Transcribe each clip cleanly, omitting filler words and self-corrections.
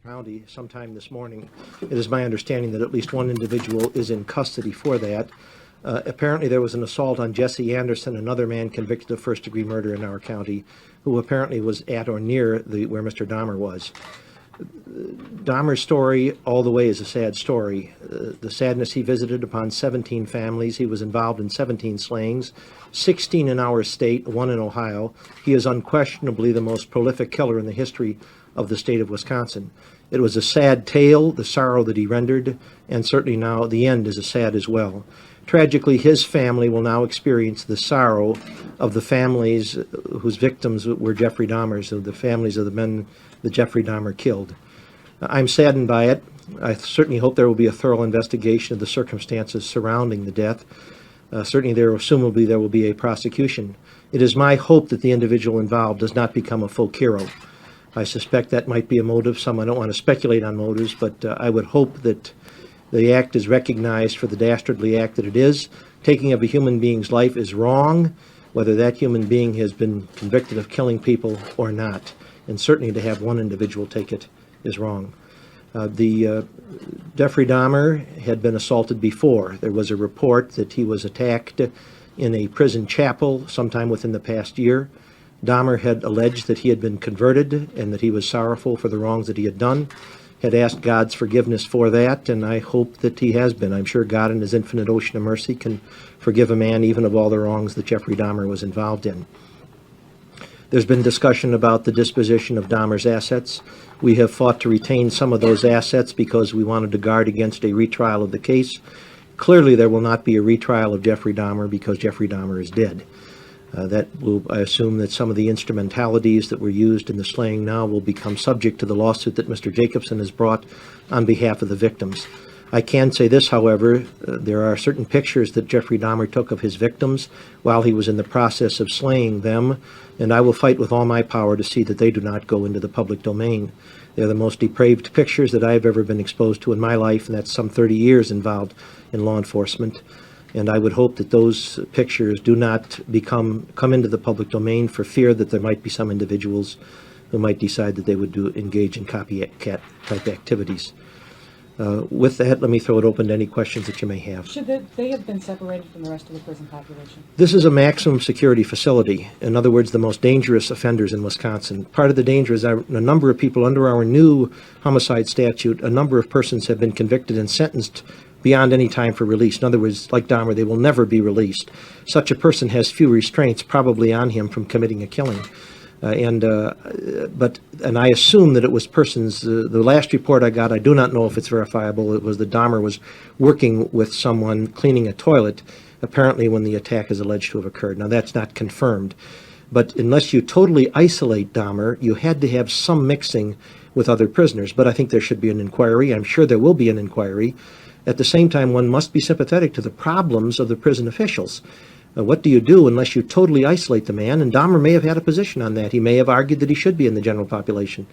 County sometime this morning. It is my understanding that at least one individual is in custody for that. Apparently there was an assault on Jesse Anderson, another man convicted of first-degree murder in our county, who apparently was at or near where Mr. Dahmer was. Dahmer's story all the way is a sad story. The sadness, he visited upon 17 families. He was involved in 17 slayings, 16 in our state, 1 in Ohio. He is unquestionably the most prolific killer in the history of the state of Wisconsin. It was a sad tale, the sorrow that he rendered, and certainly now the end is sad as well. Tragically, his family will now experience the sorrow of the families whose victims were Jeffrey Dahmer's, the families of the men that Jeffrey Dahmer killed. I'm saddened by it. I certainly hope there will be a thorough investigation of the circumstances surrounding the death. Certainly, assumably, there will be a prosecution. It is my hope that the individual involved does not become a folk hero. I suspect that might be a motive. I don't want to speculate on motives, but I would hope that the act is recognized for the dastardly act that it is. Taking of a human being's life is wrong, whether that human being has been convicted of killing people or not. And certainly to have one individual take it is wrong. Jeffrey Dahmer had been assaulted before. There was a report that he was attacked in a prison chapel sometime within the past year. Dahmer had alleged that he had been converted and that he was sorrowful for the wrongs that he had done, had asked God's forgiveness for that, and I hope that he has been. I'm sure God in his infinite ocean of mercy can forgive a man even of all the wrongs that Jeffrey Dahmer was involved in. There's been discussion about the disposition of Dahmer's assets. We have fought to retain some of those assets because we wanted to guard against a retrial of the case. Clearly, there will not be a retrial of Jeffrey Dahmer because Jeffrey Dahmer is dead. I assume that some of the instrumentalities that were used in the slaying now will become subject to the lawsuit that Mr. Jacobson has brought on behalf of the victims. I can say this, however, there are certain pictures that Jeffrey Dahmer took of his victims while he was in the process of slaying them, and I will fight with all my power to see that they do not go into the public domain. They're the most depraved pictures that I have ever been exposed to in my life, and that's some 30 years involved in law enforcement. And I would hope that those pictures do not come into the public domain for fear that there might be some individuals who might decide that they would engage in copycat type activities. With that, let me throw it open to any questions that you may have. Should they have been separated from the rest of the prison population? This is a maximum security facility. In other words, the most dangerous offenders in Wisconsin. Part of the danger is a number of people under our new homicide statute, a number of persons have been convicted and sentenced beyond any time for release. In other words, like Dahmer, they will never be released. Such a person has few restraints probably on him from committing a killing. And I assume that it was persons, the last report I got, I do not know if it's verifiable, it was that Dahmer was working with someone cleaning a toilet, apparently when the attack is alleged to have occurred. Now that's not confirmed, but unless you totally isolate Dahmer, you had to have some mixing with other prisoners. But I think there should be an inquiry. I'm sure there will be an inquiry. At the same time, one must be sympathetic to the problems of the prison officials. What do you do unless you totally isolate the man? And Dahmer may have had a position on that. He may have argued that he should be in the general population.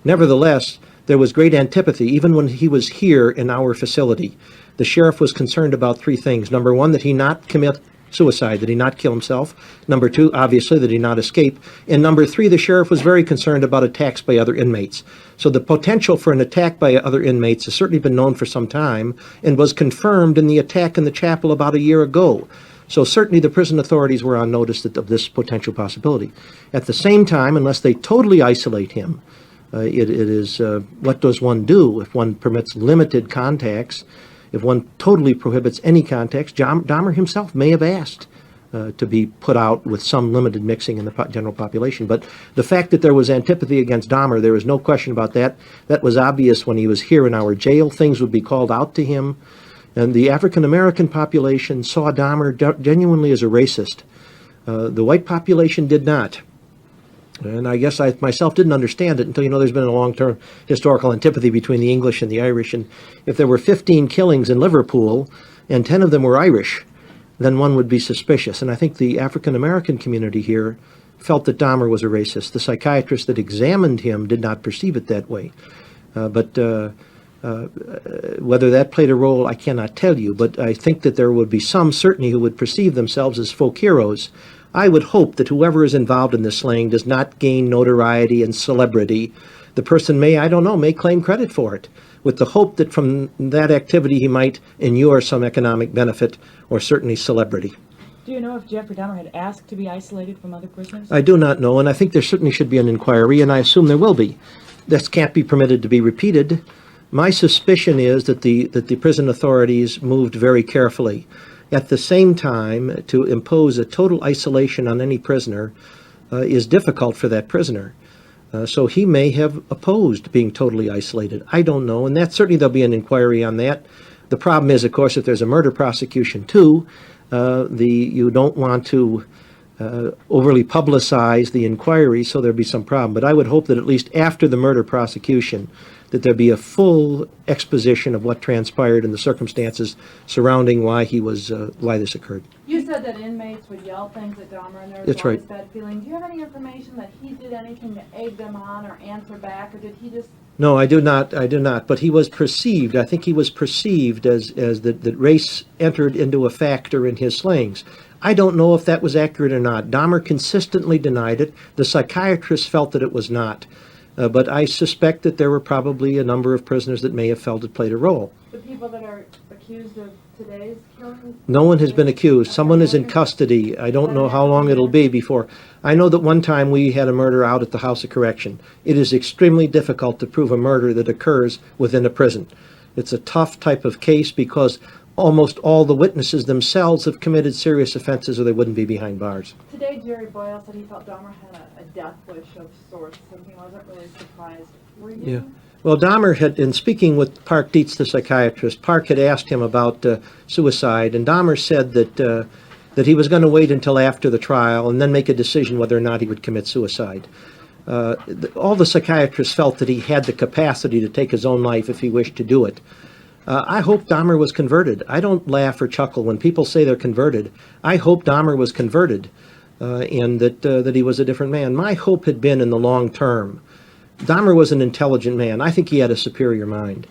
Nevertheless, there was great antipathy, even when he was here in our facility. The sheriff was concerned about 3 things. Number 1, that he not commit suicide, that he not kill himself. Number 2, obviously, that he not escape. And number 3, the sheriff was very concerned about attacks by other inmates. So the potential for an attack by other inmates has certainly been known for some time and was confirmed in the attack in the chapel about a year ago. So certainly the prison authorities were on notice of this potential possibility. At the same time, unless they totally isolate him, it is what does one do if one permits limited contacts? If one totally prohibits any contacts, Dahmer himself may have asked to be put out with some limited mixing in the general population. But the fact that there was antipathy against Dahmer, there is no question about that. That was obvious when he was here in our jail. Things would be called out to him. And the African-American population saw Dahmer genuinely as a racist. The white population did not. And I guess I myself didn't understand it until, there's been a long-term historical antipathy between the English and the Irish. And if there were 15 killings in Liverpool and 10 of them were Irish, then one would be suspicious. And I think the African-American community here felt that Dahmer was a racist. The psychiatrist that examined him did not perceive it that way. Whether that played a role, I cannot tell you, but I think that there would be some certainly who would perceive themselves as folk heroes. I would hope that whoever is involved in this slaying does not gain notoriety and celebrity The person may, I don't know, may claim credit for it, with the hope that from that activity he might inure some economic benefit or certainly celebrity. Do you know if Jeffrey Dahmer had asked to be isolated from other prisoners? I do not know, and I think there certainly should be an inquiry, and I assume there will be. This can't be permitted to be repeated. My suspicion is that the prison authorities moved very carefully. At the same time, to impose a total isolation on any prisoner is difficult for that prisoner. So he may have opposed being totally isolated. I don't know, and that certainly there'll be an inquiry on that. The problem is, of course, if there's a murder prosecution too, you don't want to overly publicize the inquiry, so there'd be some problem. But I would hope that at least after the murder prosecution, that there be a full exposition of what transpired and the circumstances surrounding why this occurred. You said that inmates would yell things at Dahmer and there was That's always right. bad feeling. Do you have any information that he did anything to egg them on or answer back, or did he just... No, I do not. But he was perceived, I think he was perceived as that race entered into a factor in his slayings. I don't know if that was accurate or not. Dahmer consistently denied it. The psychiatrist felt that it was not. But I suspect that there were probably a number of prisoners that may have felt it played a role. The people that are accused of today's killing? No one has been accused. Someone is in custody. I don't know how long it'll be before. I know that one time we had a murder out at the House of Correction. It is extremely difficult to prove a murder that occurs within a prison. It's a tough type of case because almost all the witnesses themselves have committed serious offenses or they wouldn't be behind bars. Today, Jerry Boyle said he felt Dahmer had a death wish of sorts, and he wasn't really surprised. Were you? Yeah. Well, Dahmer had, in speaking with Park Dietz, the psychiatrist, Park had asked him about suicide, and Dahmer said that he was going to wait until after the trial and then make a decision whether or not he would commit suicide. All the psychiatrists felt that he had the capacity to take his own life if he wished to do it. I hope Dahmer was converted. I don't laugh or chuckle when people say they're converted. I hope Dahmer was converted and that he was a different man. My hope had been in the long term. Dahmer was an intelligent man. I think he had a superior mind.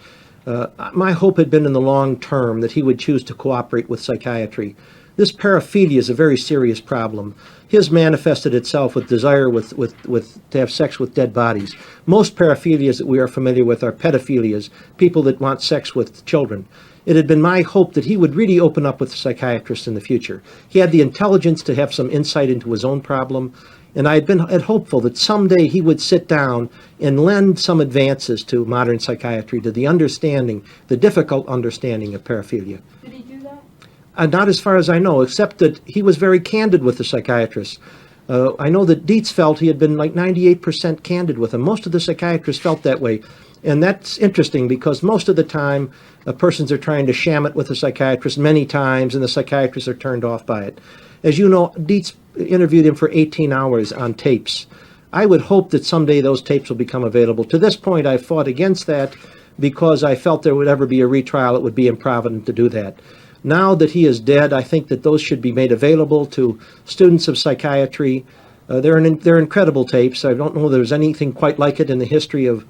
My hope had been in the long term that he would choose to cooperate with psychiatry. This paraphilia is a very serious problem. His manifested itself with desire to have sex with dead bodies. Most paraphilias that we are familiar with are pedophilias, people that want sex with children. It had been my hope that he would really open up with a psychiatrist in the future. He had the intelligence to have some insight into his own problem, and I had been hopeful that someday he would sit down and lend some advances to modern psychiatry, to the understanding, the difficult understanding of paraphilia. Did he do that? Not as far as I know, except that he was very candid with the psychiatrist. I know that Dietz felt he had been like 98% candid with him. Most of the psychiatrists felt that way. And that's interesting because most of the time, persons are trying to sham it with a psychiatrist many times, and the psychiatrists are turned off by it. As you know, Dietz interviewed him for 18 hours on tapes. I would hope that someday those tapes will become available. To this point, I fought against that because I felt there would ever be a retrial. It would be improvident to do that. Now that he is dead, I think that those should be made available to students of psychiatry. They're incredible tapes. I don't know if there's anything quite like it in the history of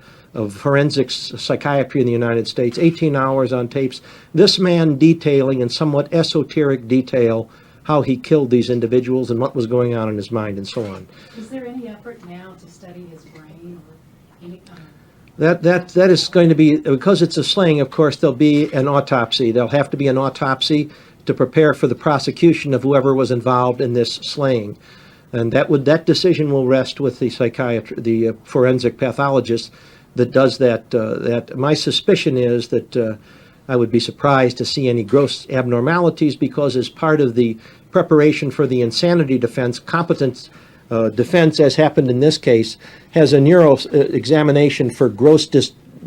forensics psychiatry in the United States. 18 hours on tapes. This man detailing in somewhat esoteric detail how he killed these individuals and what was going on in his mind and so on. Is there any effort now to study his brain or any kind of... That is going to be, because it's a slaying, of course, there'll be an autopsy. There'll have to be an autopsy to prepare for the prosecution of whoever was involved in this slaying. And that decision will rest with the the forensic pathologist that does that. My suspicion is that I would be surprised to see any gross abnormalities because as part of the preparation for the insanity defense, competent defense, as happened in this case, has a neuro examination for gross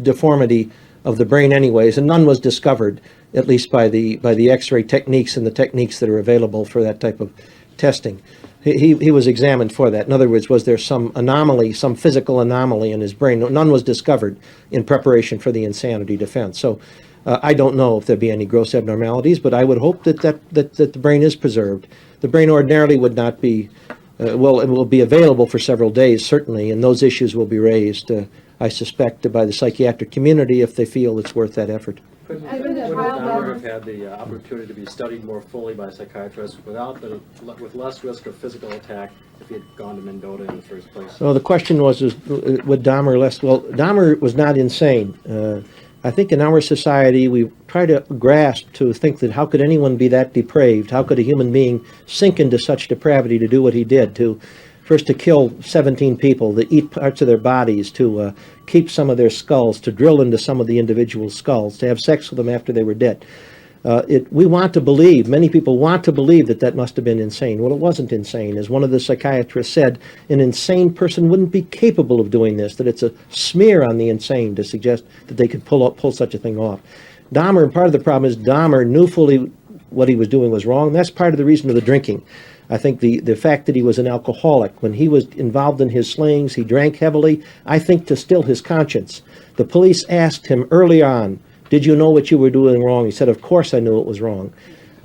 deformity of the brain anyways, and none was discovered, at least by the X-ray techniques and the techniques that are available for that type of testing. He was examined for that. In other words, was there some anomaly, some physical anomaly in his brain? None was discovered in preparation for the insanity defense. So I don't know if there'd be any gross abnormalities, but I would hope that the brain is preserved. The brain ordinarily would not be, it will be available for several days, certainly, and those issues will be raised, I suspect, by the psychiatric community if they feel it's worth that effort. Couldn't Given the wouldn't trial Dahmer numbers- have had the opportunity to be studied more fully by psychiatrists with less risk of physical attack if he had gone to Mendota in the first place? So the question was, would Dahmer Dahmer was not insane. I think in our society, we try to grasp to think that how could anyone be that depraved? How could a human being sink into such depravity to do what he did, first to kill 17 people, to eat parts of their bodies, to keep some of their skulls, to drill into some of the individual skulls, to have sex with them after they were dead. We want to believe, many people want to believe that that must have been insane. Well, it wasn't insane. As one of the psychiatrists said, an insane person wouldn't be capable of doing this, that it's a smear on the insane to suggest that they could pull such a thing off. Dahmer, part of the problem is Dahmer knew fully what he was doing was wrong. That's part of the reason of the drinking. I think the fact that he was an alcoholic, when he was involved in his slayings, he drank heavily, I think to still his conscience. The police asked him early on, did you know what you were doing wrong? He said, of course I knew it was wrong.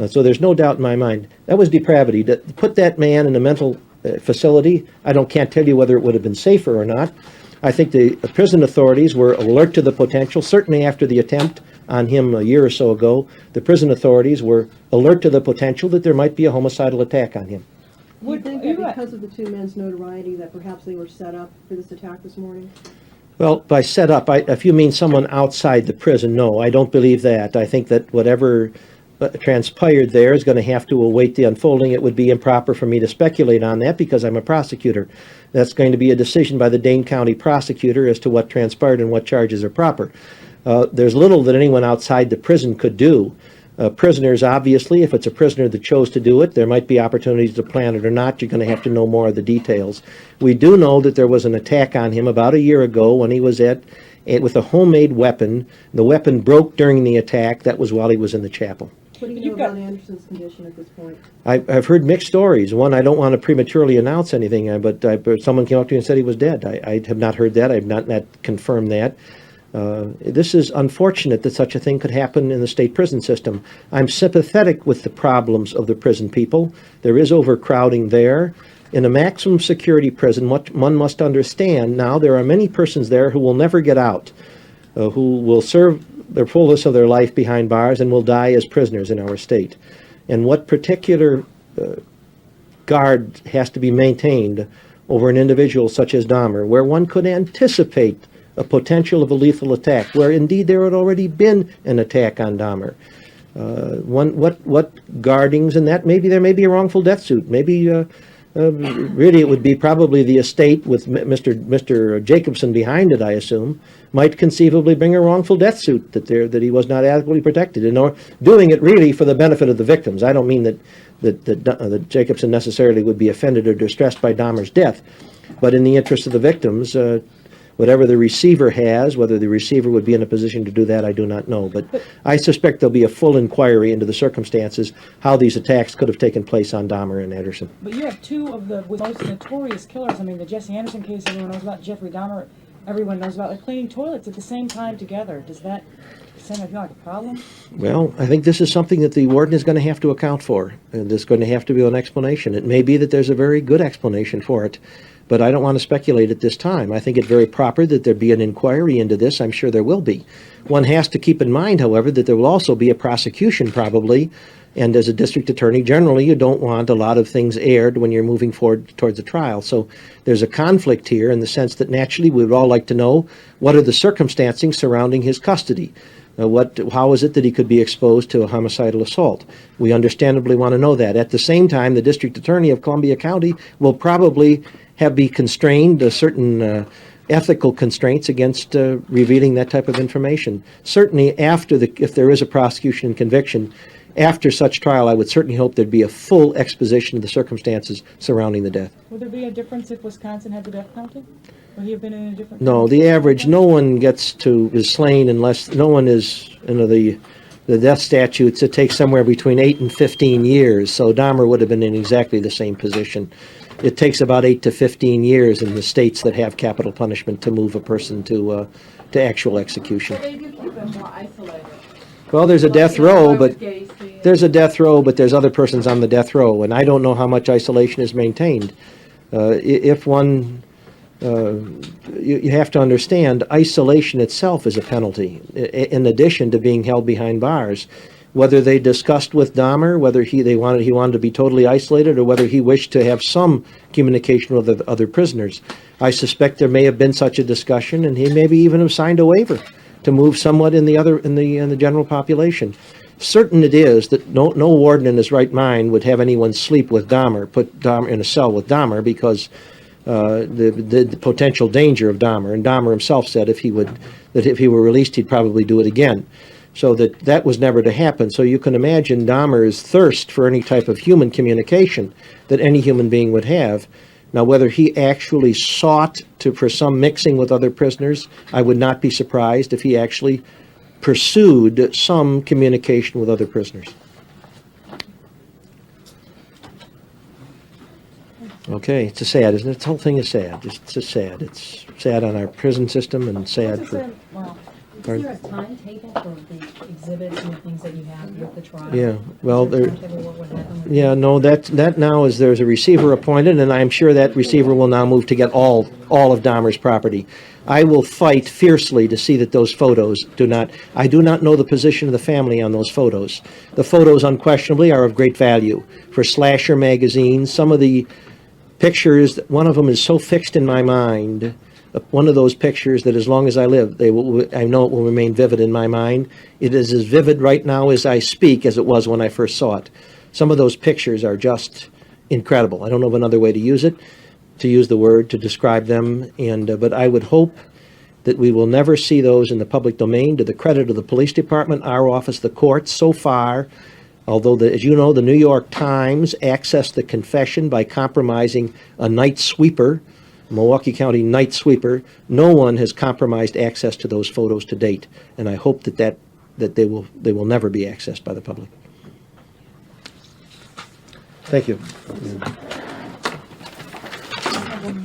So there's no doubt in my mind. That was depravity. To put that man in a mental facility, can't tell you whether it would have been safer or not. I think the prison authorities were alert to the potential, certainly after the attempt on him a year or so ago. The prison authorities were alert to the potential that there might be a homicidal attack on him. Do you think that because of the two men's notoriety that perhaps they were set up for this attack this morning? Well, by set up, if you mean someone outside the prison, no, I don't believe that. I think that whatever transpired there is going to have to await the unfolding. It would be improper for me to speculate on that because I'm a prosecutor. That's going to be a decision by the Dane County prosecutor as to what transpired and what charges are proper. There's little that anyone outside the prison could do. Prisoners, obviously, if it's a prisoner that chose to do it, there might be opportunities to plan it or not. You're going to have to know more of the details. We do know that there was an attack on him about a year ago when he was with a homemade weapon. The weapon broke during the attack. That was while he was in the chapel. What do you know about Anderson's condition at this point? I've heard mixed stories. One, I don't want to prematurely announce anything, but someone came up to me and said he was dead. I have not heard that. I have not confirmed that. This is unfortunate that such a thing could happen in the state prison system. I'm sympathetic with the problems of the prison people. There is overcrowding there. In a maximum security prison, what one must understand now, there are many persons there who will never get out, who will serve the fullness of their life behind bars and will die as prisoners in our state. And what particular guard has to be maintained over an individual such as Dahmer, where one could anticipate a potential of a lethal attack, where indeed there had already been an attack on Dahmer. What guardings and that, maybe there may be a wrongful death suit. Maybe really it would be probably the estate with Mr. Jacobson behind it, I assume, might conceivably bring a wrongful death suit that he was not adequately protected, and doing it really for the benefit of the victims. I don't mean that Jacobson necessarily would be offended or distressed by Dahmer's death, but in the interest of the victims, whatever the receiver has, whether the receiver would be in a position to do that, I do not know. But I suspect there'll be a full inquiry into the circumstances, how these attacks could have taken place on Dahmer and Anderson. But you have two of the most notorious killers. I mean, the Jesse Anderson case, everyone knows about. Jeffrey Dahmer, everyone knows about. They're cleaning toilets at the same time together. Does that sound like a problem? Well, I think this is something that the warden is going to have to account for. And there's going to have to be an explanation. It may be that there's a very good explanation for it, but I don't want to speculate at this time. I think it's very proper that there be an inquiry into this. I'm sure there will be. One has to keep in mind, however, that there will also be a prosecution probably, and as a district attorney, generally you don't want a lot of things aired when you're moving forward towards a trial. So there's a conflict here in the sense that naturally we would all like to know what are the circumstances surrounding his custody. How is it that he could be exposed to a homicidal assault? We understandably want to know that. At the same time, the district attorney of Columbia County will probably be constrained, certain ethical constraints against revealing that type of information. Certainly if there is a prosecution and conviction, after such trial, I would certainly hope there'd be a full exposition of the circumstances surrounding the death. Would there be a difference if Wisconsin had the death penalty? Would he have been in a different... No, the average, no one is slain unless, no one is, the death statutes, it takes somewhere between 8 and 15 years, so Dahmer would have been in exactly the same position. It takes about 8 to 15 years in the states that have capital punishment to move a person to actual execution. So they do keep them more isolated. Well, there's a death row, but there's other persons on the death row, and I don't know how much isolation is maintained. If one you have to understand, isolation itself is a penalty, in addition to being held behind bars. Whether they discussed with Dahmer, whether he wanted to be totally isolated, or whether he wished to have some communication with the other prisoners. I suspect there may have been such a discussion, and he maybe even have signed a waiver to move somewhat in the general population. Certain it is that no warden in his right mind would have anyone sleep with Dahmer, put Dahmer in a cell with Dahmer, because the potential danger of Dahmer. And Dahmer himself said that if he were released, he'd probably do it again. So that was never to happen. So you can imagine Dahmer's thirst for any type of human communication that any human being would have. Now, whether he actually sought for some mixing with other prisoners, I would not be surprised if he actually pursued some communication with other prisoners. Okay, it's sad, isn't it? This whole thing is sad. It's just sad. It's sad on our prison system and sad What's it for... say? Wow. Is there a timetable for the exhibits and the things that you have with the trial? Yeah, well, Is there a there... timetable what would happen with Yeah, them? no, that now is, there's a receiver appointed, and I'm sure that receiver will now move to get all of Dahmer's property. I will fight fiercely to see that those photos I do not know the position of the family on those photos. The photos unquestionably are of great value for slasher magazines. Some of the pictures, one of them is so fixed in my mind, one of those pictures that as long as I live, I know it will remain vivid in my mind. It is as vivid right now as I speak as it was when I first saw it. Some of those pictures are just incredible. I don't know of another way to use the word to describe them, but I would hope that we will never see those in the public domain, to the credit of the police department, our office, the courts. So far, although, as you know, the New York Times accessed the confession by compromising a night sweeper, Milwaukee County night sweeper, no one has compromised access to those photos to date, and I hope that they will never be accessed by the public. Thank you.